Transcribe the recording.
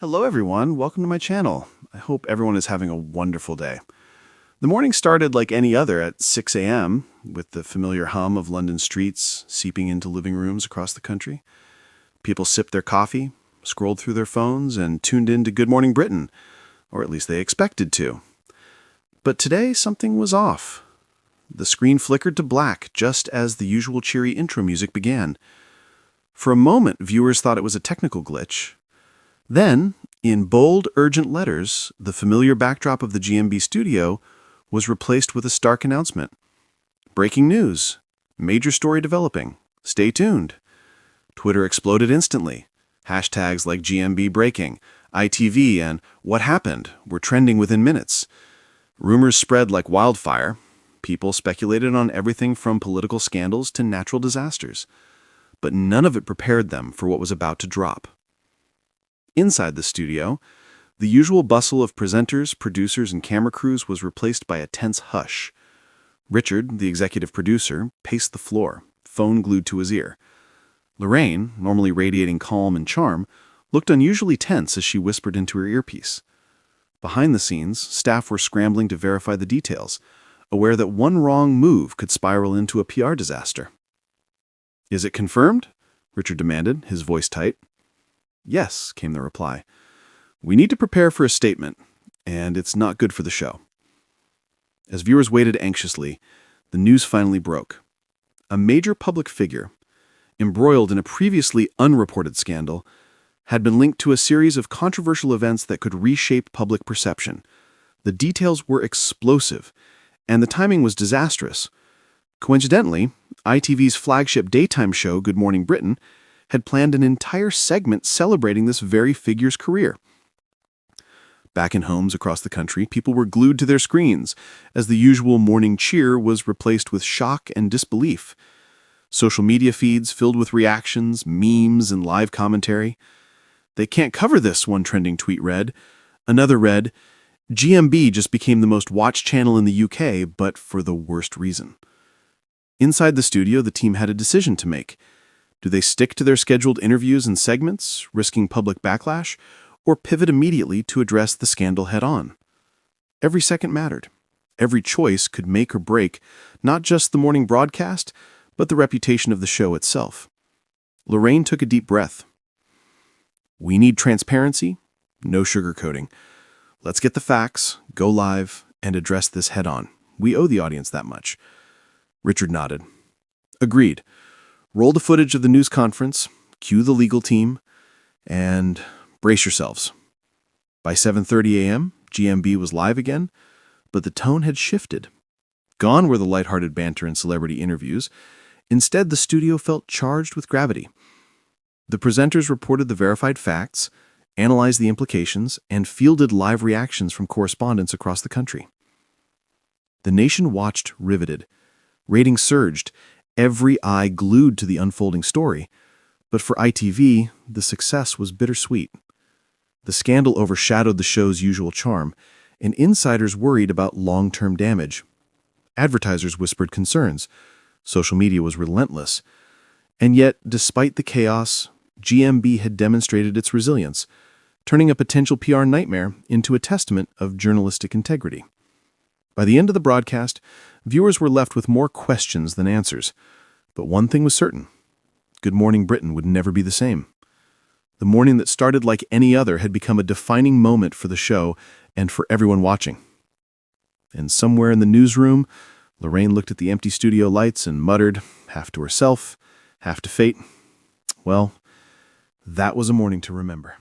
Hello everyone, welcome to my channel. I hope everyone is having a wonderful day. The morning started like any other at 6 a.m. with the familiar hum of London streets seeping into living rooms across the country. People sipped their coffee, scrolled through their phones, and tuned in to Good Morning Britain, or at least they expected to. But today something was off. The screen flickered to black just as the usual cheery intro music began. For a moment, viewers thought it was a technical glitch. Then, in bold, urgent letters, the familiar backdrop of the GMB studio was replaced with a stark announcement. Breaking news. Major story developing. Stay tuned. Twitter exploded instantly. Hashtags like GMB breaking, ITV, and what happened were trending within minutes. Rumors spread like wildfire. People speculated on everything from political scandals to natural disasters. But none of it prepared them for what was about to drop. Inside the studio, the usual bustle of presenters, producers, and camera crews was replaced by a tense hush. Richard, the executive producer, paced the floor, phone glued to his ear. Lorraine, normally radiating calm and charm, looked unusually tense as she whispered into her earpiece. Behind the scenes, staff were scrambling to verify the details, aware that one wrong move could spiral into a PR disaster. "Is it confirmed?" Richard demanded, his voice tight. "Yes," came the reply. "We need to prepare for a statement, and it's not good for the show." As viewers waited anxiously, the news finally broke. A major public figure, embroiled in a previously unreported scandal, had been linked to a series of controversial events that could reshape public perception. The details were explosive, and the timing was disastrous. Coincidentally, ITV's flagship daytime show, Good Morning Britain, had planned an entire segment celebrating this very figure's career. Back in homes across the country, people were glued to their screens as the usual morning cheer was replaced with shock and disbelief. Social media feeds filled with reactions, memes, and live commentary. "They can't cover this," one trending tweet read. Another read, "GMB just became the most watched channel in the UK, but for the worst reason." Inside the studio, the team had a decision to make. Do they stick to their scheduled interviews and segments, risking public backlash, or pivot immediately to address the scandal head-on? Every second mattered. Every choice could make or break not just the morning broadcast, but the reputation of the show itself. Lorraine took a deep breath. "We need transparency, no sugarcoating. Let's get the facts, go live, and address this head-on. We owe the audience that much." Richard nodded. "Agreed. Roll the footage of the news conference, cue the legal team, and brace yourselves." By 7:30 a.m., GMB was live again, but the tone had shifted. Gone were the lighthearted banter and celebrity interviews. Instead, the studio felt charged with gravity. The presenters reported the verified facts, analyzed the implications, and fielded live reactions from correspondents across the country. The nation watched riveted. Ratings surged, every eye glued to the unfolding story. But for ITV, the success was bittersweet. The scandal overshadowed the show's usual charm, and insiders worried about long-term damage. Advertisers whispered concerns. Social media was relentless. And yet, despite the chaos, GMB had demonstrated its resilience, turning a potential PR nightmare into a testament of journalistic integrity. By the end of the broadcast, viewers were left with more questions than answers. But one thing was certain. Good Morning Britain would never be the same. The morning that started like any other had become a defining moment for the show and for everyone watching. And somewhere in the newsroom, Lorraine looked at the empty studio lights and muttered, half to herself, half to fate, "Well, that was a morning to remember."